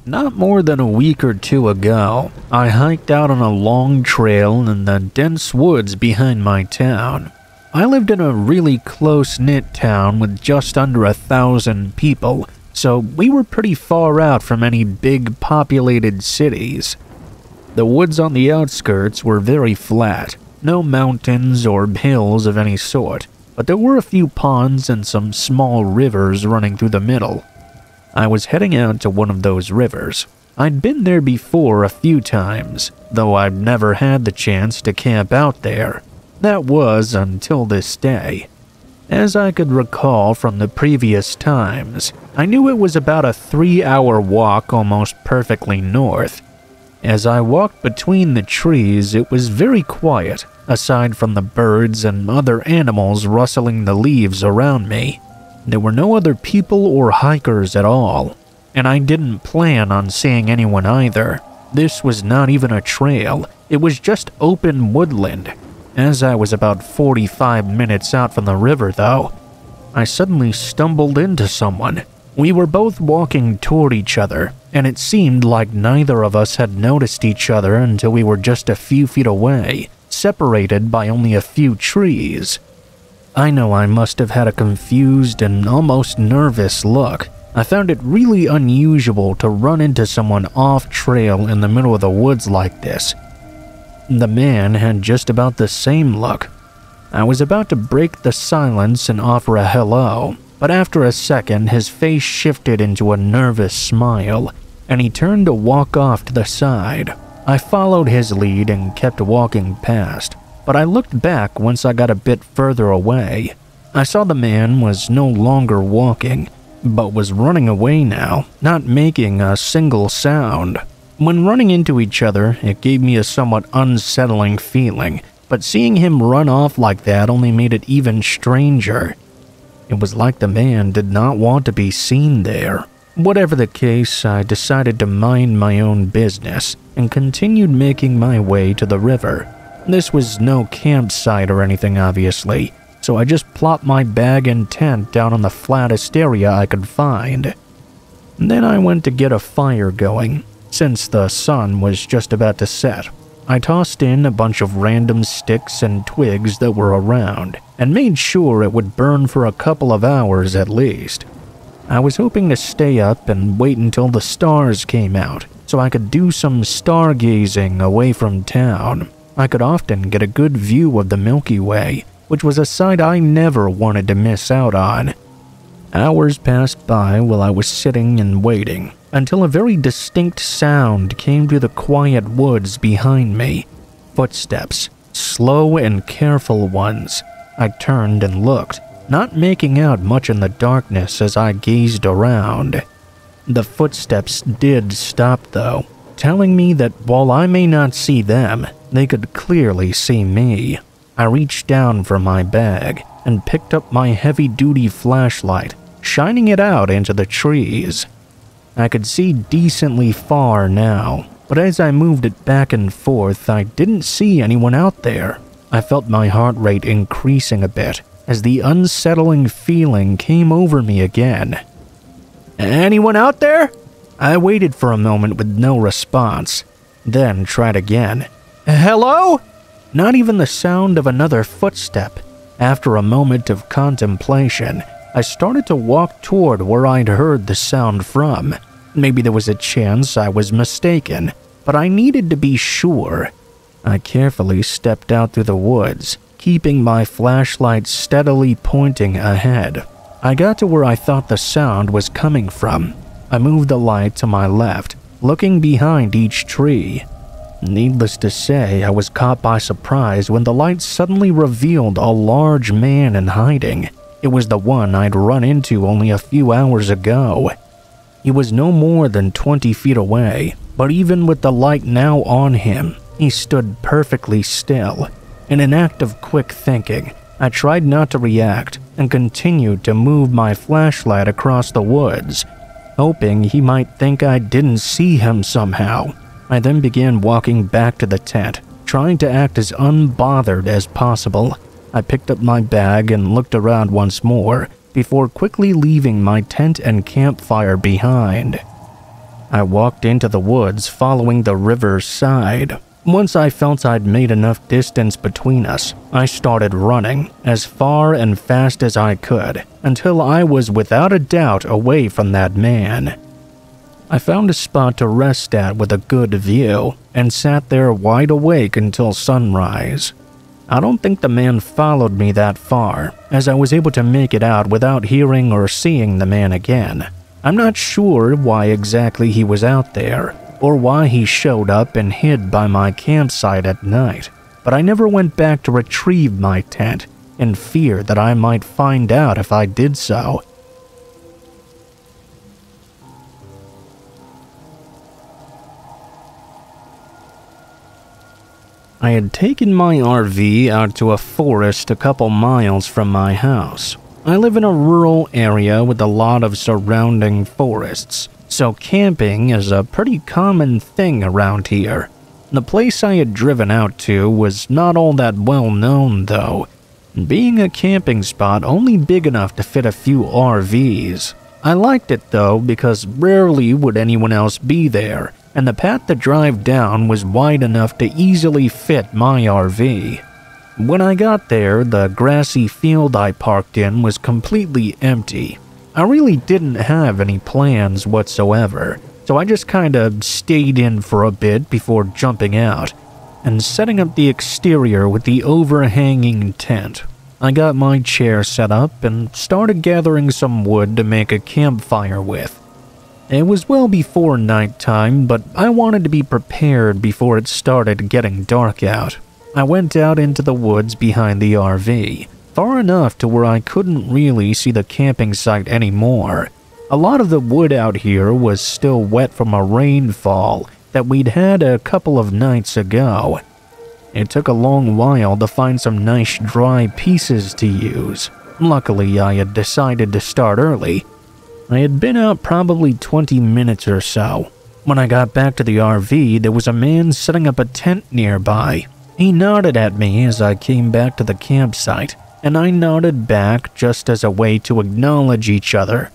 Not more than a week or two ago, I hiked out on a long trail in the dense woods behind my town. I lived in a really close-knit town with just under 1,000 people, so we were pretty far out from any big populated cities. The woods on the outskirts were very flat, no mountains or hills of any sort, but there were a few ponds and some small rivers running through the middle. I was heading out to one of those rivers. I'd been there before a few times, though I'd never had the chance to camp out there. That was until this day. As I could recall from the previous times, I knew it was about a 3-hour walk almost perfectly north. As I walked between the trees, it was very quiet, aside from the birds and other animals rustling the leaves around me. There were no other people or hikers at all, and I didn't plan on seeing anyone either. This was not even a trail, it was just open woodland. As I was about 45 minutes out from the river, though, I suddenly stumbled into someone. We were both walking toward each other, and it seemed like neither of us had noticed each other until we were just a few feet away, separated by only a few trees. I know I must have had a confused and almost nervous look. I found it really unusual to run into someone off-trail in the middle of the woods like this. The man had just about the same look. I was about to break the silence and offer a hello, but after a second his face shifted into a nervous smile, and he turned to walk off to the side. I followed his lead and kept walking past, but I looked back once I got a bit further away. I saw the man was no longer walking, but was running away now, not making a single sound. When running into each other, it gave me a somewhat unsettling feeling, but seeing him run off like that only made it even stranger. It was like the man did not want to be seen there. Whatever the case, I decided to mind my own business and continued making my way to the river. This was no campsite or anything, obviously, so I just plopped my bag and tent down on the flattest area I could find. Then I went to get a fire going. Since the sun was just about to set, I tossed in a bunch of random sticks and twigs that were around, and made sure it would burn for a couple of hours at least. I was hoping to stay up and wait until the stars came out, so I could do some stargazing away from town. I could often get a good view of the Milky Way, which was a sight I never wanted to miss out on. Hours passed by while I was sitting and waiting, until a very distinct sound came through the quiet woods behind me. Footsteps, slow and careful ones. I turned and looked, not making out much in the darkness as I gazed around. The footsteps did stop though, telling me that while I may not see them, they could clearly see me. I reached down for my bag and picked up my heavy-duty flashlight, shining it out into the trees. I could see decently far now, but as I moved it back and forth, I didn't see anyone out there. I felt my heart rate increasing a bit as the unsettling feeling came over me again. "Anyone out there?" I waited for a moment with no response, then tried again. "Hello?" Not even the sound of another footstep. After a moment of contemplation, I started to walk toward where I'd heard the sound from. Maybe there was a chance I was mistaken, but I needed to be sure. I carefully stepped out through the woods, keeping my flashlight steadily pointing ahead. I got to where I thought the sound was coming from. I moved the light to my left, looking behind each tree. Needless to say, I was caught by surprise when the light suddenly revealed a large man in hiding. It was the one I'd run into only a few hours ago. He was no more than 20 feet away, but even with the light now on him, he stood perfectly still. In an act of quick thinking, I tried not to react and continued to move my flashlight across the woods, hoping he might think I didn't see him somehow. I then began walking back to the tent, trying to act as unbothered as possible. I picked up my bag and looked around once more, before quickly leaving my tent and campfire behind. I walked into the woods following the river's side. Once I felt I'd made enough distance between us, I started running as far and fast as I could until I was without a doubt away from that man. I found a spot to rest at with a good view and sat there wide awake until sunrise. I don't think the man followed me that far, as I was able to make it out without hearing or seeing the man again. I'm not sure why exactly he was out there, or why he showed up and hid by my campsite at night, but I never went back to retrieve my tent, in fear that I might find out if I did so. I had taken my RV out to a forest a couple miles from my house. I live in a rural area with a lot of surrounding forests, so camping is a pretty common thing around here. The place I had driven out to was not all that well known though, being a camping spot only big enough to fit a few RVs. I liked it though because rarely would anyone else be there, and the path to drive down was wide enough to easily fit my RV. When I got there, the grassy field I parked in was completely empty. I really didn't have any plans whatsoever, so I just kinda stayed in for a bit before jumping out and setting up the exterior with the overhanging tent. I got my chair set up and started gathering some wood to make a campfire with. It was well before nighttime, but I wanted to be prepared before it started getting dark out. I went out into the woods behind the RV, far enough to where I couldn't really see the camping site anymore. A lot of the wood out here was still wet from a rainfall that we'd had a couple of nights ago. It took a long while to find some nice dry pieces to use. Luckily, I had decided to start early. I had been out probably 20 minutes or so. When I got back to the RV, there was a man setting up a tent nearby. He nodded at me as I came back to the campsite, and I nodded back just as a way to acknowledge each other.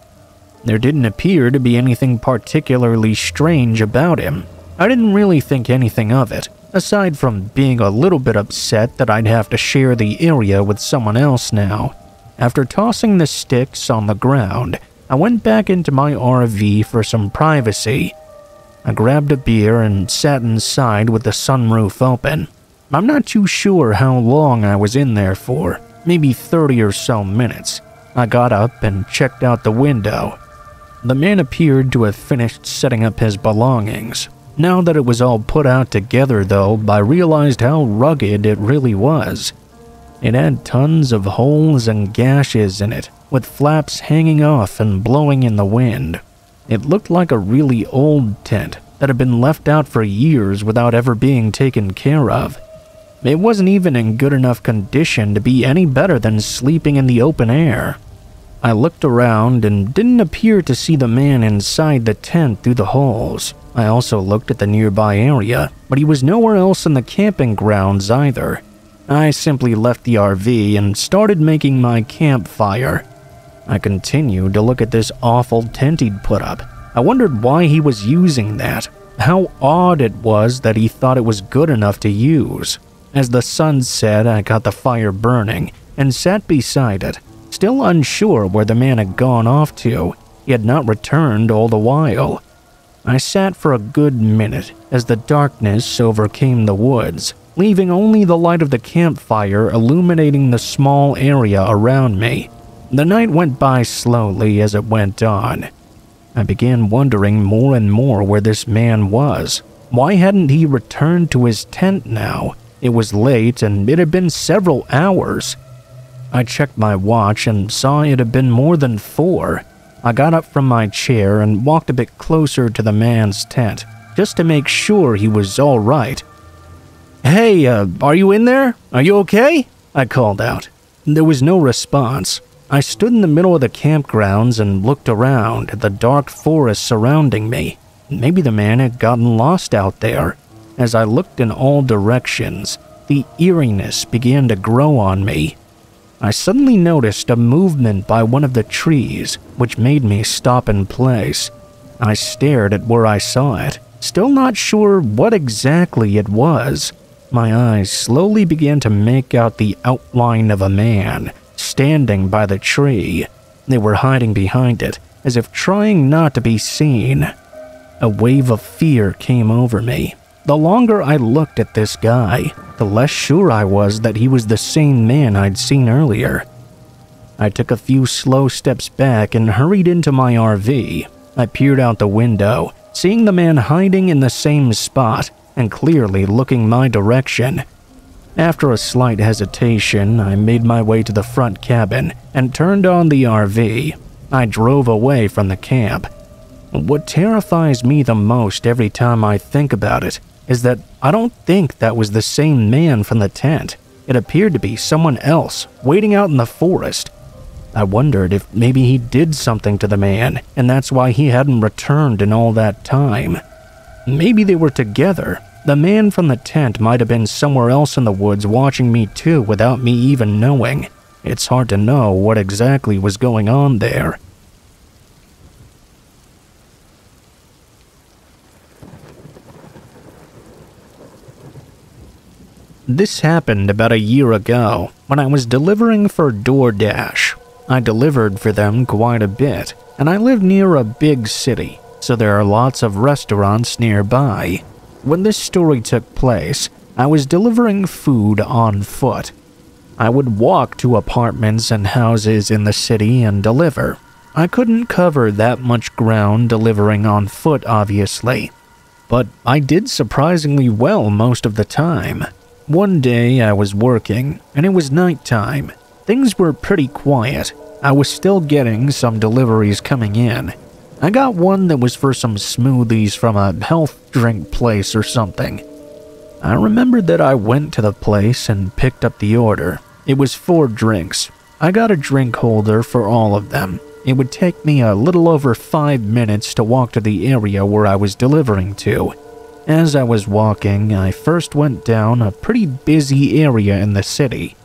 There didn't appear to be anything particularly strange about him. I didn't really think anything of it, aside from being a little bit upset that I'd have to share the area with someone else now. After tossing the sticks on the ground, I went back into my RV for some privacy. I grabbed a beer and sat inside with the sunroof open. I'm not too sure how long I was in there for, maybe 30 or so minutes. I got up and checked out the window. The man appeared to have finished setting up his belongings. Now that it was all put out together though, I realized how rugged it really was. It had tons of holes and gashes in it, with flaps hanging off and blowing in the wind. It looked like a really old tent that had been left out for years without ever being taken care of. It wasn't even in good enough condition to be any better than sleeping in the open air. I looked around and didn't appear to see the man inside the tent through the holes. I also looked at the nearby area, but he was nowhere else in the camping grounds either. I simply left the RV and started making my campfire. I continued to look at this awful tent he'd put up. I wondered why he was using that. How odd it was that he thought it was good enough to use. As the sun set, I got the fire burning and sat beside it, still unsure where the man had gone off to. He had not returned all the while. I sat for a good minute as the darkness overcame the woods, leaving only the light of the campfire illuminating the small area around me. The night went by slowly as it went on. I began wondering more and more where this man was. Why hadn't he returned to his tent now? It was late and it had been several hours. I checked my watch and saw it had been more than 4. I got up from my chair and walked a bit closer to the man's tent, just to make sure he was all right. "Hey, are you in there? Are you okay?" I called out. There was no response. I stood in the middle of the campgrounds and looked around at the dark forest surrounding me. Maybe the man had gotten lost out there. As I looked in all directions, the eeriness began to grow on me. I suddenly noticed a movement by one of the trees, which made me stop in place. I stared at where I saw it, still not sure what exactly it was. My eyes slowly began to make out the outline of a man standing by the tree. They were hiding behind it, as if trying not to be seen. A wave of fear came over me. The longer I looked at this guy, the less sure I was that he was the same man I'd seen earlier. I took a few slow steps back and hurried into my RV. I peered out the window, seeing the man hiding in the same spot and clearly looking my direction. After a slight hesitation, I made my way to the front cabin and turned on the RV. I drove away from the camp. What terrifies me the most every time I think about it is that I don't think that was the same man from the tent. It appeared to be someone else waiting out in the forest. I wondered if maybe he did something to the man, and that's why he hadn't returned in all that time. Maybe they were together. The man from the tent might have been somewhere else in the woods watching me too without me even knowing. It's hard to know what exactly was going on there. This happened about a year ago when I was delivering for DoorDash. I delivered for them quite a bit, and I live near a big city, so there are lots of restaurants nearby. When this story took place, I was delivering food on foot. I would walk to apartments and houses in the city and deliver. I couldn't cover that much ground delivering on foot, obviously, but I did surprisingly well most of the time. One day I was working, and it was nighttime. Things were pretty quiet. I was still getting some deliveries coming in. I got one that was for some smoothies from a health drink place or something. I remembered that I went to the place and picked up the order. It was 4 drinks. I got a drink holder for all of them. It would take me a little over 5 minutes to walk to the area where I was delivering to. As I was walking, I first went down a pretty busy area in the city.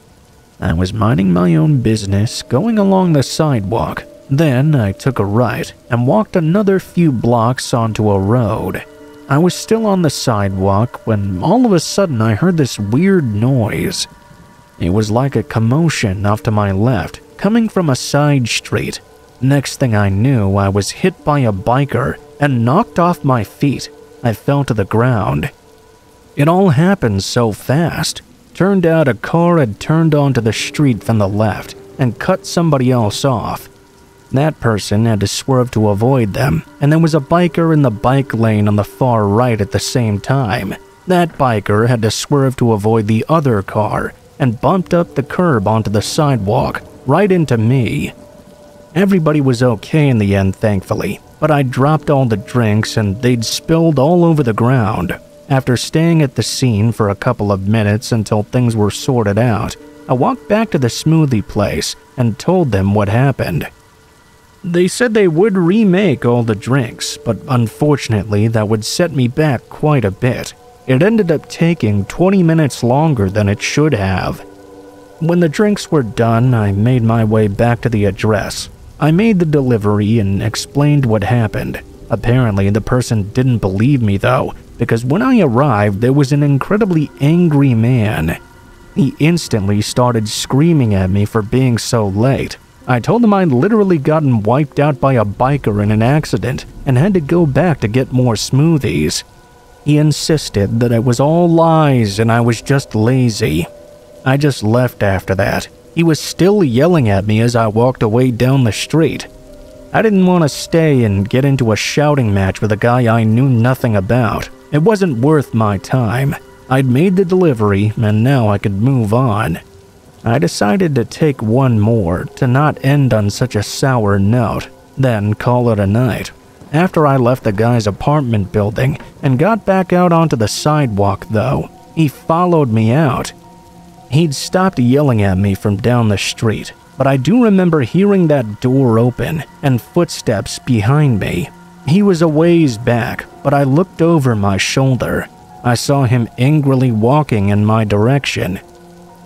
I was minding my own business, going along the sidewalk. Then I took a right and walked another few blocks onto a road. I was still on the sidewalk when all of a sudden I heard this weird noise. It was like a commotion off to my left, coming from a side street. Next thing I knew, I was hit by a biker and knocked off my feet. I fell to the ground. It all happened so fast. Turned out a car had turned onto the street from the left and cut somebody else off. That person had to swerve to avoid them, and there was a biker in the bike lane on the far right at the same time. That biker had to swerve to avoid the other car and bumped up the curb onto the sidewalk, right into me. Everybody was okay in the end, thankfully, but I dropped all the drinks and they'd spilled all over the ground. After staying at the scene for a couple of minutes until things were sorted out, I walked back to the smoothie place and told them what happened. They said they would remake all the drinks, but unfortunately that would set me back quite a bit. It ended up taking 20 minutes longer than it should have. When the drinks were done, I made my way back to the address. I made the delivery and explained what happened. Apparently, the person didn't believe me though, because when I arrived, there was an incredibly angry man. He instantly started screaming at me for being so late. I told him I'd literally gotten wiped out by a biker in an accident and had to go back to get more smoothies. He insisted that it was all lies and I was just lazy. I just left after that. He was still yelling at me as I walked away down the street. I didn't want to stay and get into a shouting match with a guy I knew nothing about. It wasn't worth my time. I'd made the delivery and now I could move on. I decided to take one more to not end on such a sour note, then call it a night. After I left the guy's apartment building and got back out onto the sidewalk though, he followed me out. He'd stopped yelling at me from down the street, but I do remember hearing that door open and footsteps behind me. He was a ways back, but I looked over my shoulder. I saw him angrily walking in my direction.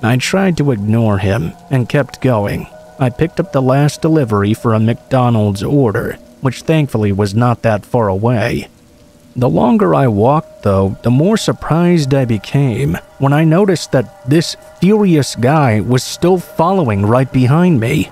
I tried to ignore him and kept going. I picked up the last delivery for a McDonald's order. which thankfully was not that far away. The longer I walked, though, the more surprised I became when I noticed that this furious guy was still following right behind me.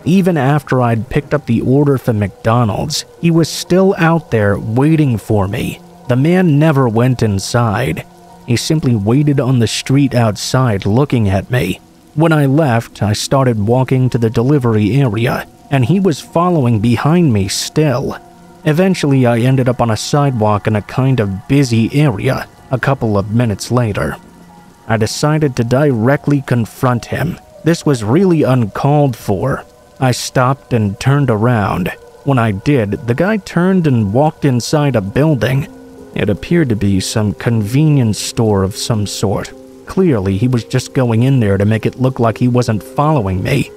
Even after I'd picked up the order from McDonald's, he was still out there waiting for me. The man never went inside. He simply waited on the street outside looking at me. When I left, I started walking to the delivery area, and he was following behind me still. Eventually, I ended up on a sidewalk in a kind of busy area a couple of minutes later. I decided to directly confront him. This was really uncalled for. I stopped and turned around. When I did, the guy turned and walked inside a building. It appeared to be some convenience store of some sort. Clearly, he was just going in there to make it look like he wasn't following me.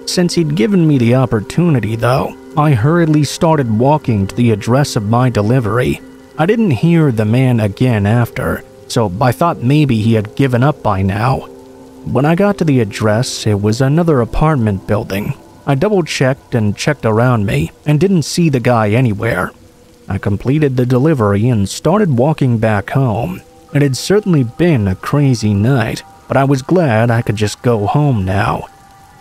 Since he'd given me the opportunity, though, I hurriedly started walking to the address of my delivery. I didn't hear the man again after, so I thought maybe he had given up by now. When I got to the address, it was another apartment building. I double-checked and checked around me and didn't see the guy anywhere. I completed the delivery and started walking back home. It had certainly been a crazy night, but I was glad I could just go home now.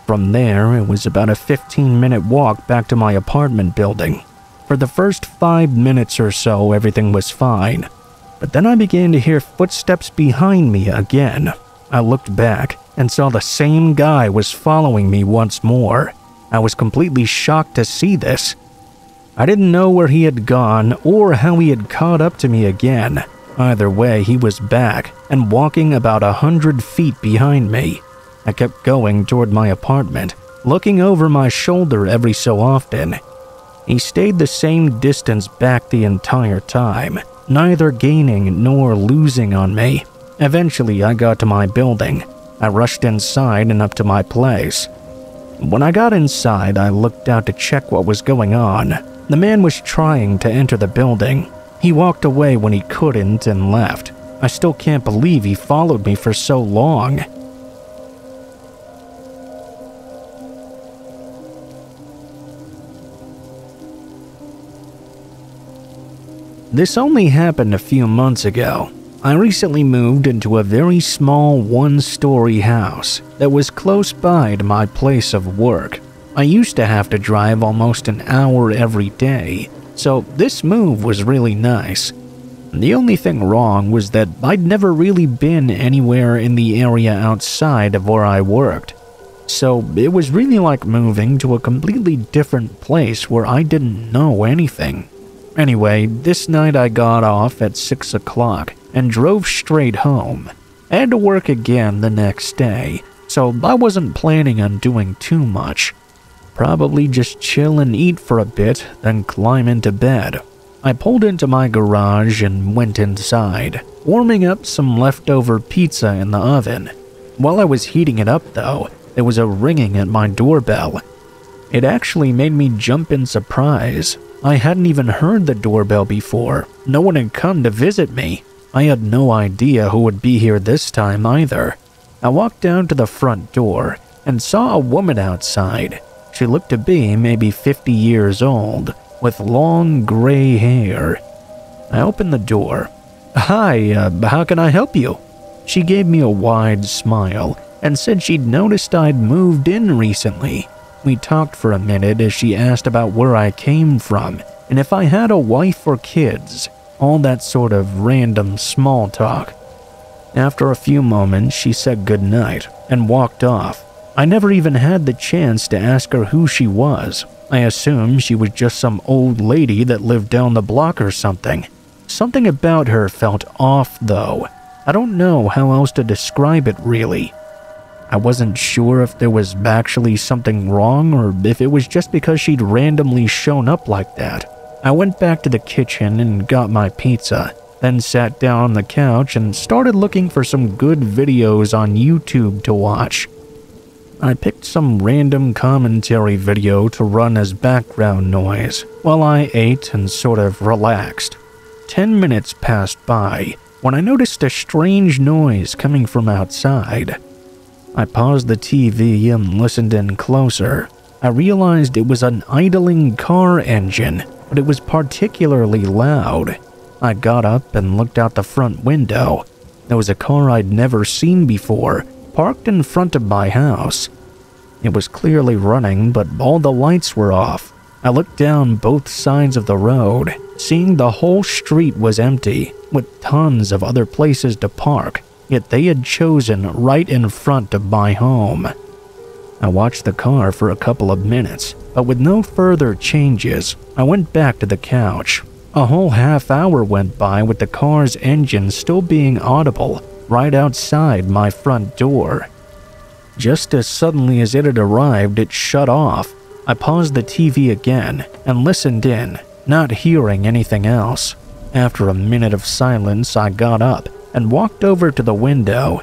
From there, it was about a 15-minute walk back to my apartment building. For the first 5 minutes or so, everything was fine. But then I began to hear footsteps behind me again. I looked back and saw the same guy was following me once more. I was completely shocked to see this. I didn't know where he had gone or how he had caught up to me again. Either way, he was back and walking about 100 feet behind me. I kept going toward my apartment, looking over my shoulder every so often. He stayed the same distance back the entire time, neither gaining nor losing on me. Eventually, I got to my building. I rushed inside and up to my place. When I got inside, I looked out to check what was going on. The man was trying to enter the building. He walked away when he couldn't and left. I still can't believe he followed me for so long. This only happened a few months ago. I recently moved into a very small one-story house that was close by to my place of work. I used to have to drive almost an hour every day, so this move was really nice. The only thing wrong was that I'd never really been anywhere in the area outside of where I worked. So it was really like moving to a completely different place where I didn't know anything. Anyway, this night I got off at 6 o'clock and drove straight home. I had to work again the next day, so I wasn't planning on doing too much. Probably just chill and eat for a bit, then climb into bed. I pulled into my garage and went inside, warming up some leftover pizza in the oven. While I was heating it up, though, there was a ringing at my doorbell. It actually made me jump in surprise. I hadn't even heard the doorbell before. No one had come to visit me. I had no idea who would be here this time either. I walked down to the front door and saw a woman outside. She looked to be maybe 50 years old, with long gray hair. I opened the door. "Hi, how can I help you?" She gave me a wide smile and said she'd noticed I'd moved in recently. We talked for a minute as she asked about where I came from and if I had a wife or kids, all that sort of random small talk. After a few moments, she said goodnight and walked off. I never even had the chance to ask her who she was. I assumed she was just some old lady that lived down the block or something. Something about her felt off, though. I don't know how else to describe it, really. I wasn't sure if there was actually something wrong or if it was just because she'd randomly shown up like that. I went back to the kitchen and got my pizza, then sat down on the couch and started looking for some good videos on YouTube to watch. I picked some random commentary video to run as background noise while I ate and sort of relaxed. 10 minutes passed by when I noticed a strange noise coming from outside. I paused the TV and listened in closer. I realized it was an idling car engine, but it was particularly loud. I got up and looked out the front window. There was a car I'd never seen before, parked in front of my house. It was clearly running, but all the lights were off. I looked down both sides of the road, seeing the whole street was empty, with tons of other places to park, yet they had chosen right in front of my home. I watched the car for a couple of minutes, but with no further changes, I went back to the couch. A whole half hour went by with the car's engine still being audible right outside my front door. Just as suddenly as it had arrived, it shut off. I paused the TV again and listened in, not hearing anything else. After a minute of silence, I got up and walked over to the window.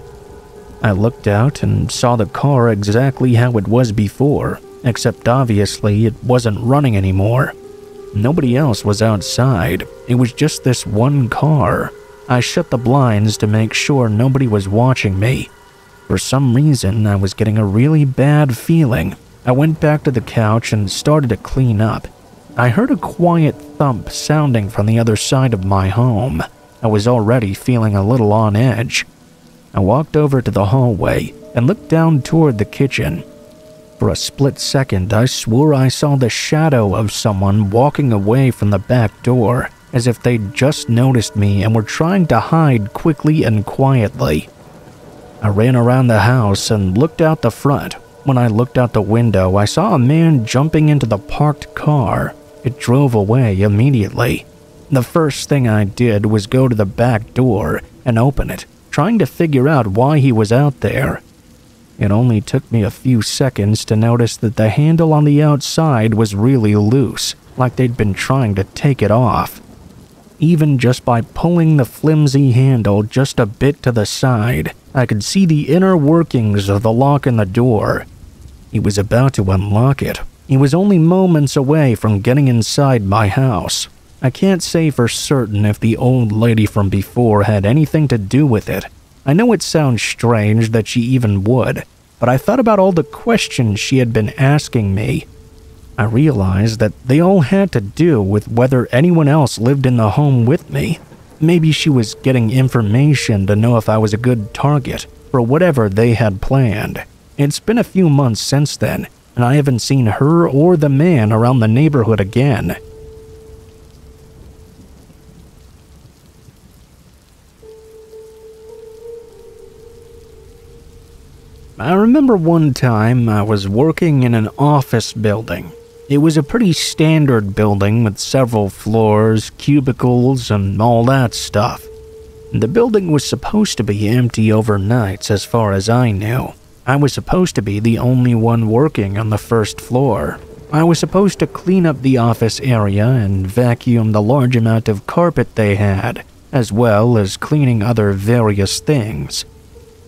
I looked out and saw the car exactly how it was before, except obviously it wasn't running anymore. Nobody else was outside. It was just this one car. I shut the blinds to make sure nobody was watching me. For some reason, I was getting a really bad feeling. I went back to the couch and started to clean up. I heard a quiet thump sounding from the other side of my home. I was already feeling a little on edge. I walked over to the hallway and looked down toward the kitchen. For a split second, I swore I saw the shadow of someone walking away from the back door, as if they'd just noticed me and were trying to hide quickly and quietly. I ran around the house and looked out the front. When I looked out the window, I saw a man jumping into the parked car. It drove away immediately. The first thing I did was go to the back door and open it, trying to figure out why he was out there. It only took me a few seconds to notice that the handle on the outside was really loose, like they'd been trying to take it off. Even just by pulling the flimsy handle just a bit to the side, I could see the inner workings of the lock in the door. He was about to unlock it. He was only moments away from getting inside my house. I can't say for certain if the old lady from before had anything to do with it. I know it sounds strange that she even would, but I thought about all the questions she had been asking me. I realized that they all had to do with whether anyone else lived in the home with me. Maybe she was getting information to know if I was a good target for whatever they had planned. It's been a few months since then, and I haven't seen her or the man around the neighborhood again. I remember one time I was working in an office building. It was a pretty standard building with several floors, cubicles, and all that stuff. The building was supposed to be empty overnights as far as I knew. I was supposed to be the only one working on the first floor. I was supposed to clean up the office area and vacuum the large amount of carpet they had, as well as cleaning other various things.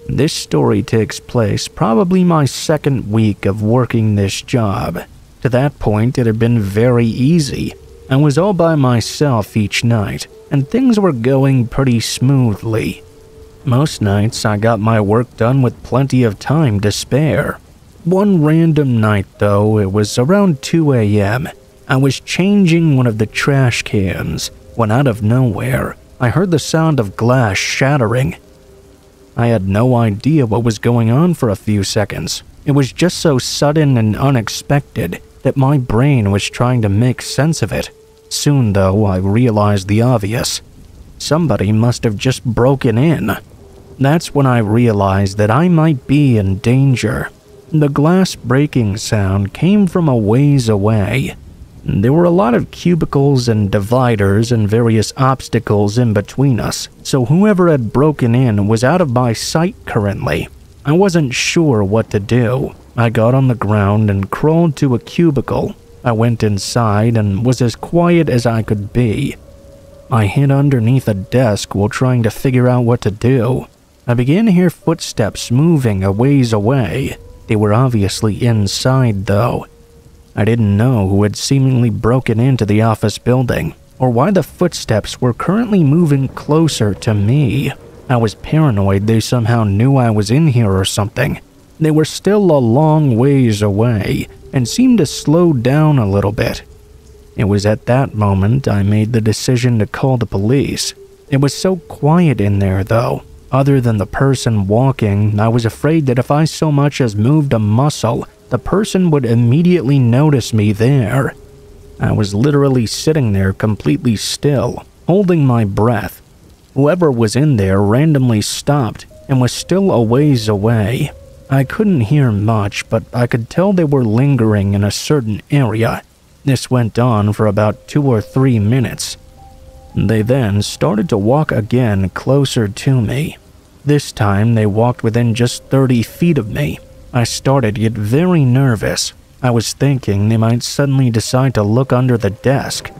This story takes place probably my second week of working this job. To that point, it had been very easy. I was all by myself each night, and things were going pretty smoothly. Most nights, I got my work done with plenty of time to spare. One random night, though, it was around 2 a.m. I was changing one of the trash cans when out of nowhere, I heard the sound of glass shattering. I had no idea what was going on for a few seconds. It was just so sudden and unexpected that my brain was trying to make sense of it. Soon, though, I realized the obvious. Somebody must have just broken in. That's when I realized that I might be in danger. The glass breaking sound came from a ways away. There were a lot of cubicles and dividers and various obstacles in between us, so whoever had broken in was out of my sight currently. I wasn't sure what to do. I got on the ground and crawled to a cubicle. I went inside and was as quiet as I could be. I hid underneath a desk while trying to figure out what to do. I began to hear footsteps moving a ways away. They were obviously inside, though. I didn't know who had seemingly broken into the office building, or why the footsteps were currently moving closer to me. I was paranoid they somehow knew I was in here or something. They were still a long ways away, and seemed to slow down a little bit. It was at that moment I made the decision to call the police. It was so quiet in there though. Other than the person walking, I was afraid that if I so much as moved a muscle, the person would immediately notice me there. I was literally sitting there completely still, holding my breath. Whoever was in there randomly stopped and was still a ways away. I couldn't hear much, but I could tell they were lingering in a certain area. This went on for about 2 or 3 minutes. They then started to walk again closer to me. This time they walked within just 30 feet of me. I started to get very nervous. I was thinking they might suddenly decide to look under the desk.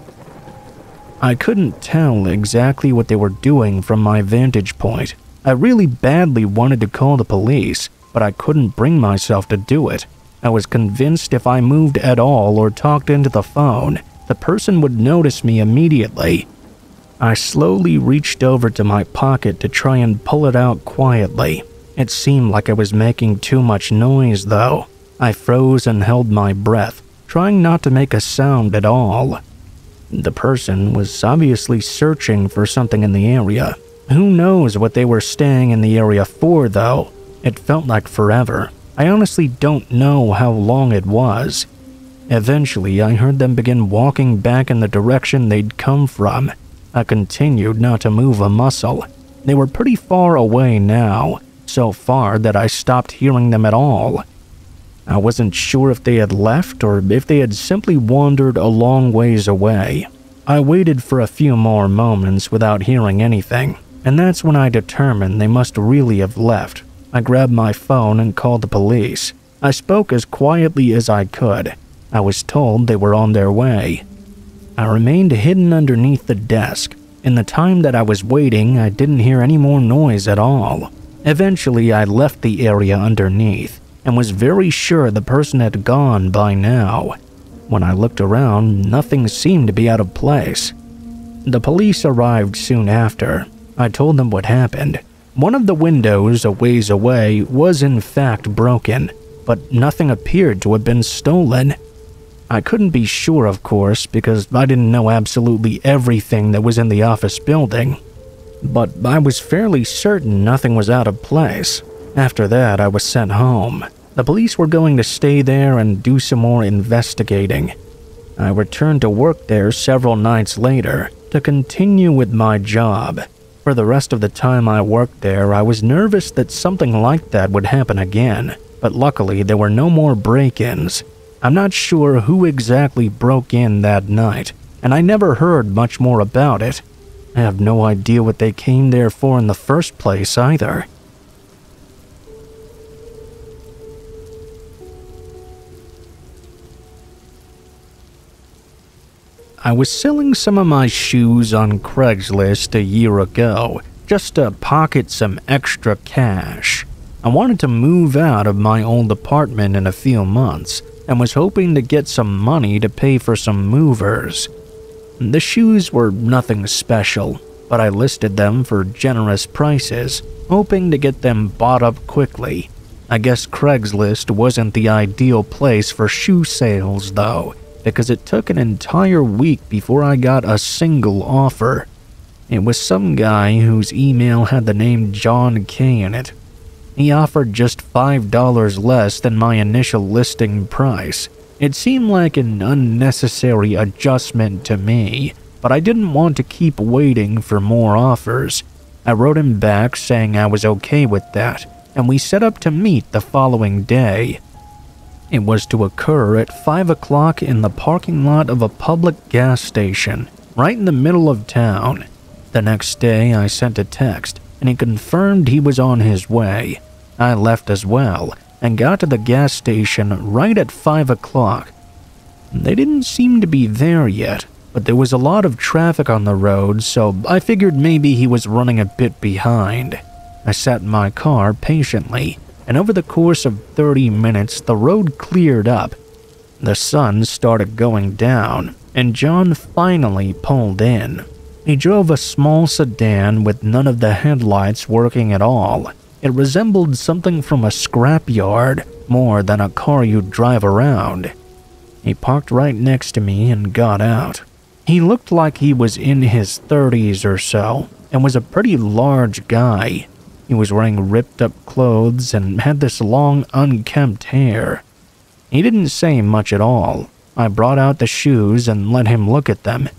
I couldn't tell exactly what they were doing from my vantage point. I really badly wanted to call the police, but I couldn't bring myself to do it. I was convinced if I moved at all or talked into the phone, the person would notice me immediately. I slowly reached over to my pocket to try and pull it out quietly. It seemed like I was making too much noise though. I froze and held my breath, trying not to make a sound at all. The person was obviously searching for something in the area. Who knows what they were staying in the area for though? It felt like forever. I honestly don't know how long it was. Eventually, I heard them begin walking back in the direction they'd come from. I continued not to move a muscle. They were pretty far away now, so far that I stopped hearing them at all. I wasn't sure if they had left or if they had simply wandered a long ways away. I waited for a few more moments without hearing anything, and that's when I determined they must really have left. I grabbed my phone and called the police. I spoke as quietly as I could. I was told they were on their way. I remained hidden underneath the desk. In the time that I was waiting, I didn't hear any more noise at all. Eventually, I left the area underneath and was very sure the person had gone by now. When I looked around, nothing seemed to be out of place. The police arrived soon after. I told them what happened. One of the windows a ways away was in fact broken, but nothing appeared to have been stolen. I couldn't be sure, of course, because I didn't know absolutely everything that was in the office building. But I was fairly certain nothing was out of place. After that, I was sent home. The police were going to stay there and do some more investigating. I returned to work there several nights later to continue with my job. For the rest of the time I worked there, I was nervous that something like that would happen again, but luckily there were no more break-ins. I'm not sure who exactly broke in that night, and I never heard much more about it. I have no idea what they came there for in the first place either. I was selling some of my shoes on Craigslist a year ago, just to pocket some extra cash. I wanted to move out of my old apartment in a few months, and was hoping to get some money to pay for some movers. The shoes were nothing special, but I listed them for generous prices, hoping to get them bought up quickly. I guess Craigslist wasn't the ideal place for shoe sales though, because it took an entire week before I got a single offer. It was some guy whose email had the name John K in it. He offered just $5 less than my initial listing price. It seemed like an unnecessary adjustment to me, but I didn't want to keep waiting for more offers. I wrote him back saying I was okay with that, and we set up to meet the following day. It was to occur at 5 o'clock in the parking lot of a public gas station, right in the middle of town. The next day I sent a text, and he confirmed he was on his way. I left as well, and got to the gas station right at 5 o'clock. They didn't seem to be there yet, but there was a lot of traffic on the road, so I figured maybe he was running a bit behind. I sat in my car patiently, and over the course of 30 minutes the road cleared up. The sun started going down, and John finally pulled in. He drove a small sedan with none of the headlights working at all. It resembled something from a scrapyard. more than a car you'd drive around. He parked right next to me and got out. He looked like he was in his 30s or so and was a pretty large guy. He was wearing ripped up clothes and had this long, unkempt hair. He didn't say much at all. I brought out the shoes and let him look at them.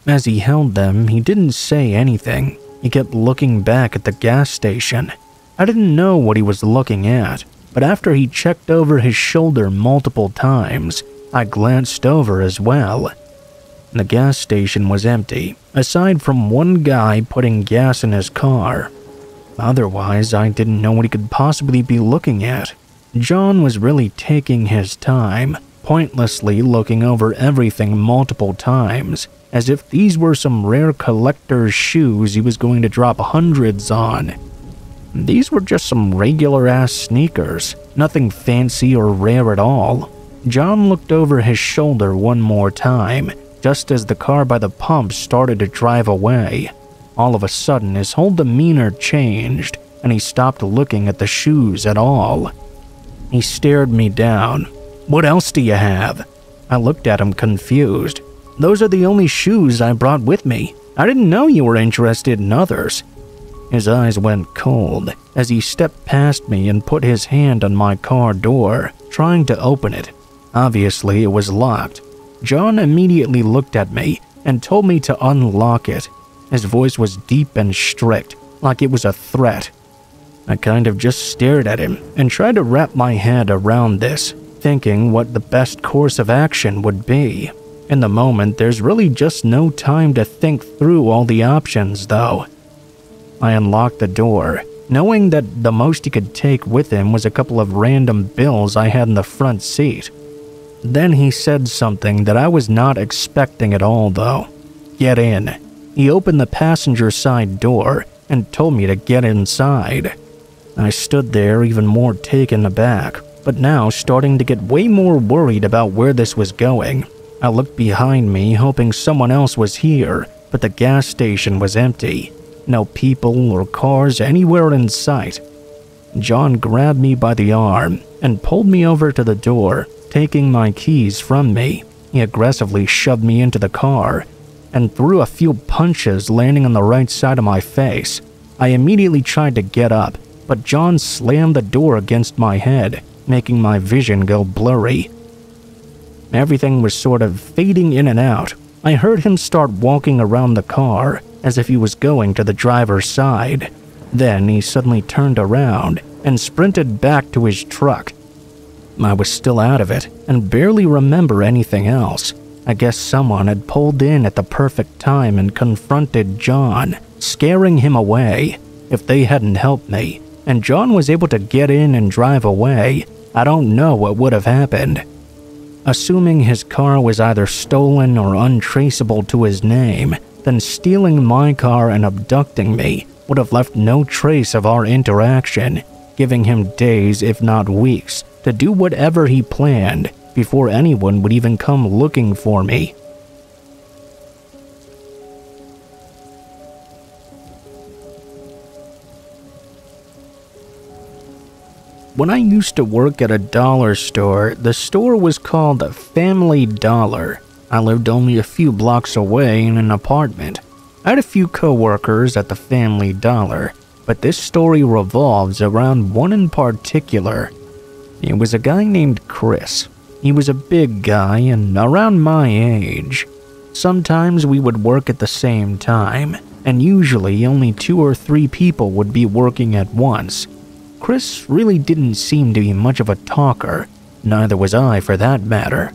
As he held them, he didn't say anything. He kept looking back at the gas station. I didn't know what he was looking at, but after he checked over his shoulder multiple times, I glanced over as well. The gas station was empty, aside from one guy putting gas in his car. Otherwise, I didn't know what he could possibly be looking at. John was really taking his time, pointlessly looking over everything multiple times, as if these were some rare collector's shoes he was going to drop hundreds on. These were just some regular-ass sneakers, nothing fancy or rare at all. John looked over his shoulder one more time, just as the car by the pump started to drive away. All of a sudden, his whole demeanor changed, and he stopped looking at the shoes at all. He stared me down. "What else do you have?" I looked at him confused. "Those are the only shoes I brought with me. I didn't know you were interested in others." His eyes went cold as he stepped past me and put his hand on my car door, trying to open it. Obviously, it was locked. John immediately looked at me and told me to unlock it. His voice was deep and strict, like it was a threat. I kind of just stared at him and tried to wrap my head around this, thinking what the best course of action would be. In the moment, there's really just no time to think through all the options, though. I unlocked the door, knowing that the most he could take with him was a couple of random bills I had in the front seat. Then he said something that I was not expecting at all, though. "Get in." He opened the passenger side door and told me to get inside. I stood there even more taken aback, but now starting to get way more worried about where this was going. I looked behind me, hoping someone else was here, but the gas station was empty. No people or cars anywhere in sight. John grabbed me by the arm and pulled me over to the door, taking my keys from me. He aggressively shoved me into the car and threw a few punches, landing on the right side of my face. I immediately tried to get up, but John slammed the door against my head, making my vision go blurry. Everything was sort of fading in and out. I heard him start walking around the car as if he was going to the driver's side. Then he suddenly turned around and sprinted back to his truck. I was still out of it and barely remember anything else. I guess someone had pulled in at the perfect time and confronted John, scaring him away. If they hadn't helped me, and John was able to get in and drive away, I don't know what would have happened. Assuming his car was either stolen or untraceable to his name, then stealing my car and abducting me would have left no trace of our interaction, giving him days, if not weeks, to do whatever he planned before anyone would even come looking for me. When I used to work at a dollar store, the store was called Family Dollar. I lived only a few blocks away in an apartment. I had a few co-workers at the Family Dollar, but this story revolves around one in particular. It was a guy named Chris. He was a big guy and around my age. Sometimes we would work at the same time, and usually only 2 or 3 people would be working at once. Chris really didn't seem to be much of a talker, neither was I for that matter.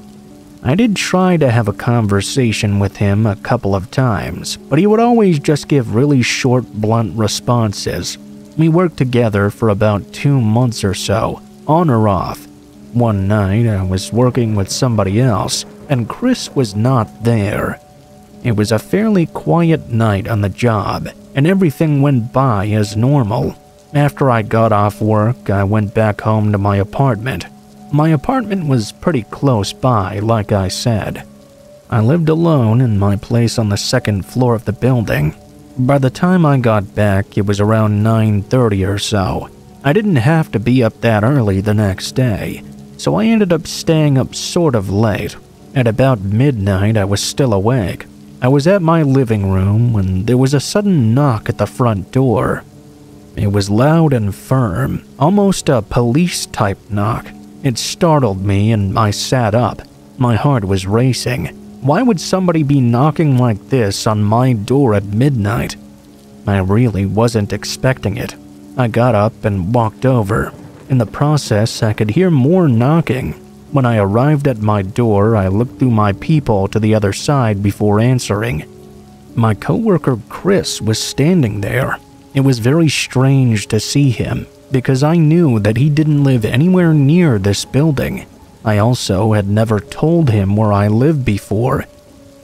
I did try to have a conversation with him a couple of times, but he would always just give really short, blunt responses. We worked together for about 2 months or so, on or off. One night, I was working with somebody else, and Chris was not there. It was a fairly quiet night on the job, and everything went by as normal. After I got off work, I went back home to my apartment. My apartment was pretty close by, like I said. I lived alone in my place on the 2nd floor of the building. By the time I got back, it was around 9:30 or so. I didn't have to be up that early the next day, so I ended up staying up sort of late. At about midnight, I was still awake. I was at my living room when there was a sudden knock at the front door. It was loud and firm, almost a police-type knock. It startled me and I sat up. My heart was racing. Why would somebody be knocking like this on my door at midnight? I really wasn't expecting it. I got up and walked over. In the process, I could hear more knocking. When I arrived at my door, I looked through my peephole to the other side before answering. My coworker Chris was standing there. It was very strange to see him, because I knew that he didn't live anywhere near this building. I also had never told him where I lived before.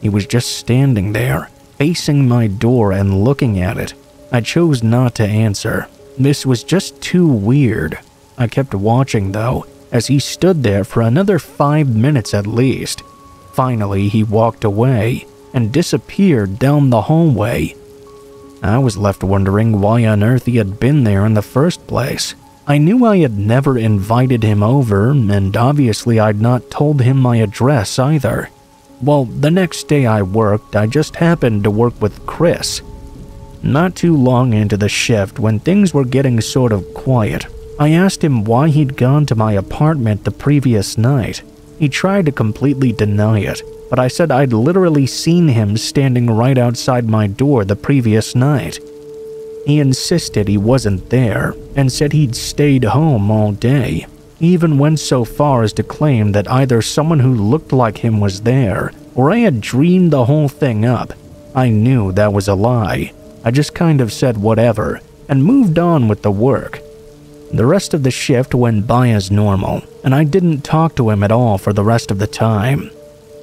He was just standing there, facing my door and looking at it. I chose not to answer. This was just too weird. I kept watching though, as he stood there for another 5 minutes at least. Finally, he walked away and disappeared down the hallway. I was left wondering why on earth he had been there in the first place. I knew I had never invited him over, and obviously I'd not told him my address either. Well, the next day I worked, I just happened to work with Chris. Not too long into the shift, when things were getting sort of quiet, I asked him why he'd gone to my apartment the previous night. He tried to completely deny it, but I said I'd literally seen him standing right outside my door the previous night. He insisted he wasn't there and said he'd stayed home all day. He even went so far as to claim that either someone who looked like him was there or I had dreamed the whole thing up. I knew that was a lie. I just kind of said whatever and moved on with the work. The rest of the shift went by as normal, and I didn't talk to him at all for the rest of the time.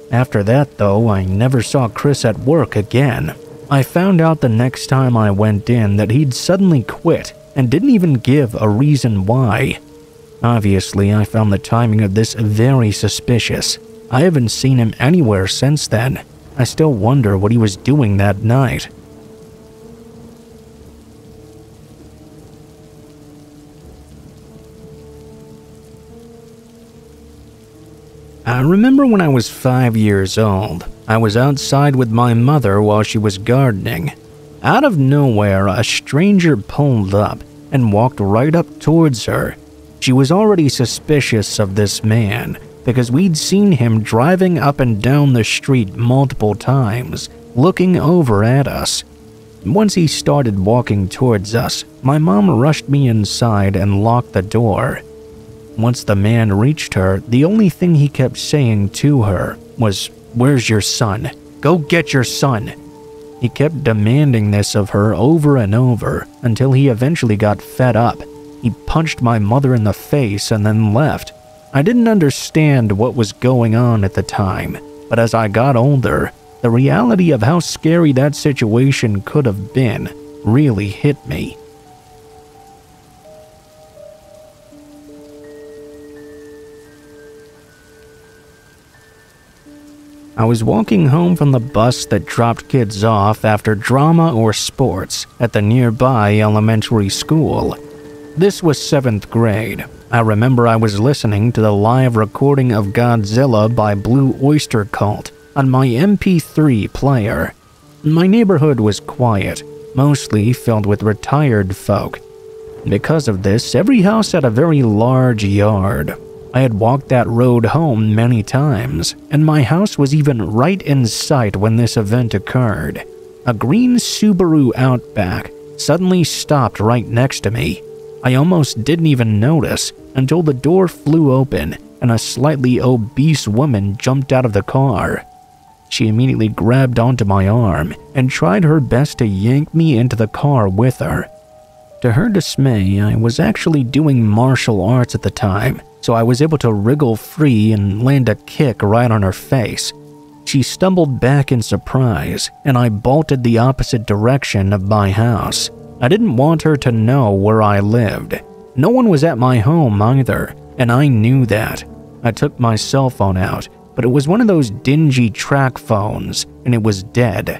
After that, though, I never saw Chris at work again. I found out the next time I went in that he'd suddenly quit and didn't even give a reason why. Obviously, I found the timing of this very suspicious. I haven't seen him anywhere since then. I still wonder what he was doing that night. I remember when I was 5 years old, I was outside with my mother while she was gardening. Out of nowhere, a stranger pulled up and walked right up towards her. She was already suspicious of this man because we'd seen him driving up and down the street multiple times, looking over at us. Once he started walking towards us, my mom rushed me inside and locked the door. Once the man reached her, the only thing he kept saying to her was, "Where's your son? Go get your son." He kept demanding this of her over and over until he eventually got fed up. He punched my mother in the face and then left. I didn't understand what was going on at the time, but as I got older, the reality of how scary that situation could have been really hit me. I was walking home from the bus that dropped kids off after drama or sports at the nearby elementary school. This was 7th grade. I remember I was listening to the live recording of Godzilla by Blue Oyster Cult on my MP3 player. My neighborhood was quiet, mostly filled with retired folk. Because of this, every house had a very large yard. I had walked that road home many times, and my house was even right in sight when this event occurred. A green Subaru Outback suddenly stopped right next to me. I almost didn't even notice until the door flew open and a slightly obese woman jumped out of the car. She immediately grabbed onto my arm and tried her best to yank me into the car with her. To her dismay, I was actually doing martial arts at the time, so I was able to wriggle free and land a kick right on her face. She stumbled back in surprise, and I bolted the opposite direction of my house. I didn't want her to know where I lived. No one was at my home either, and I knew that. I took my cell phone out, but it was one of those dingy track phones, and it was dead.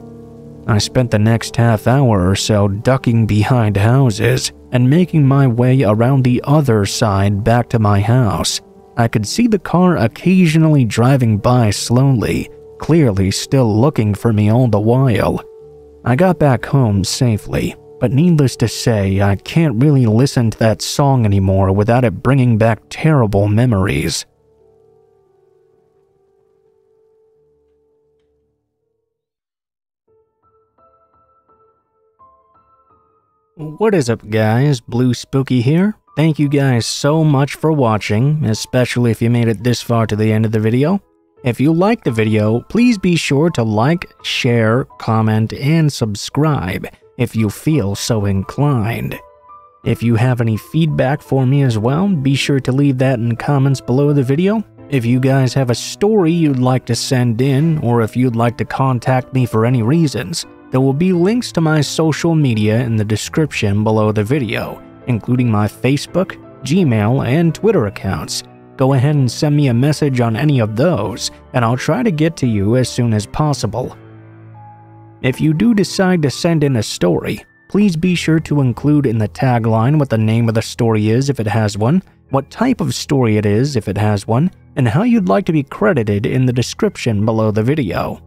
I spent the next half hour or so ducking behind houses, and making my way around the other side back to my house. I could see the car occasionally driving by slowly, clearly still looking for me all the while. I got back home safely, but needless to say, I can't really listen to that song anymore without it bringing back terrible memories. What is up guys, Blue Spooky here. Thank you guys so much for watching, especially if you made it this far to the end of the video. If you liked the video, please be sure to like, share, comment, and subscribe if you feel so inclined. If you have any feedback for me as well, be sure to leave that in comments below the video. If you guys have a story you'd like to send in, or if you'd like to contact me for any reasons, there will be links to my social media in the description below the video, including my Facebook, Gmail, and Twitter accounts. Go ahead and send me a message on any of those, and I'll try to get to you as soon as possible. If you do decide to send in a story, please be sure to include in the tagline what the name of the story is if it has one, what type of story it is if it has one, and how you'd like to be credited in the description below the video.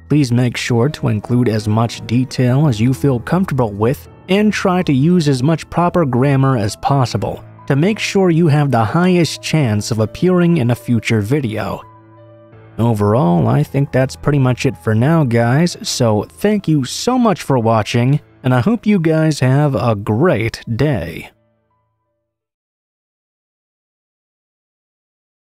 Please make sure to include as much detail as you feel comfortable with and try to use as much proper grammar as possible to make sure you have the highest chance of appearing in a future video. Overall, I think that's pretty much it for now guys, so thank you so much for watching, and I hope you guys have a great day.